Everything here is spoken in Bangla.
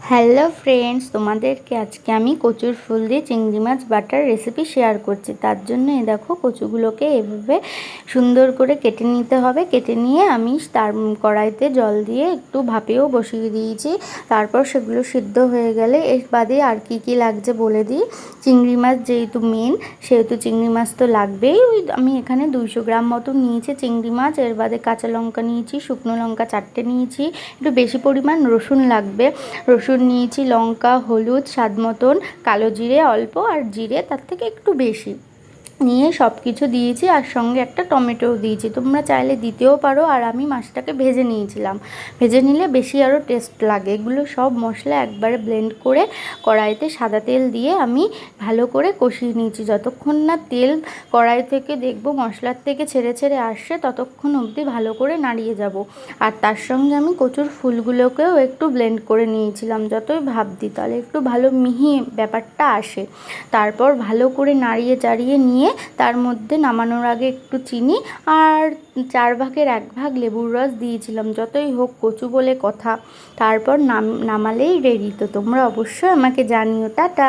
হ্যালো ফ্রেন্ডস, তোমাদেরকে আজকে আমি কচুর ফুল দিয়ে চিংড়ি মাছ বাটার রেসিপি শেয়ার করছি। তার জন্য এই দেখো, কচুগুলোকে এভাবে সুন্দর করে কেটে নিতে হবে। কেটে নিয়ে আমি তার কড়াইতে জল দিয়ে একটু ভাপেও বসিয়ে দিয়েছি। তারপর সেগুলো সিদ্ধ হয়ে গেলে এর বাদে আর কি লাগছে বলে দিই। চিংড়ি মাছ যেহেতু মেন, সেহেতু চিংড়ি মাছ তো লাগবেই। আমি এখানে 200 গ্রাম মতো নিয়েছি চিংড়ি মাছ। এর বাদে কাঁচা লঙ্কা নিয়েছি, শুকনো লঙ্কা 4টে নিয়েছি, একটু বেশি পরিমাণ রসুন লাগবে। রসুন নিয়েছি, লঙ্কা, হলুদ স্বাদ মতন, কালো জিরে অল্প, আর জিরে তার থেকে একটু বেশি নিয়ে সব কিছু দিয়েছি। আর সঙ্গে একটা টমেটোও দিয়েছি, তোমরা চাইলে দিতেও পারো। আর আমি মাছটাকে ভেজে নিয়েছিলাম, ভেজে নিলে বেশি আরও টেস্ট লাগে। এগুলো সব মশলা একবারে ব্লেন্ড করে কড়াইতে সাদা তেল দিয়ে আমি ভালো করে কষিয়ে নিয়েছি। যতক্ষণ না তেল কড়াই থেকে দেখবো মশলার থেকে ছেড়ে ছেড়ে আসছে, ততক্ষণ অবধি ভালো করে নাড়িয়ে যাব। আর তার সঙ্গে আমি কচুর ফুলগুলোকেও একটু ব্লেন্ড করে নিয়েছিলাম, যতই ভাপ দিই তাহলে একটু ভালো মিহি ব্যাপারটা আসে। তারপর ভালো করে নাড়িয়ে চাড়িয়ে নিয়ে তার মধ্যে নামানোর আগে একটু চিনি আর 1/4 ভাগ লেবুর রস দিয়েছিলাম। যতই হোক কচু বলে কথা। তারপর নামালেই রেডি। তো তোমরা অবশ্যই আমাকে জানিও। টাটা।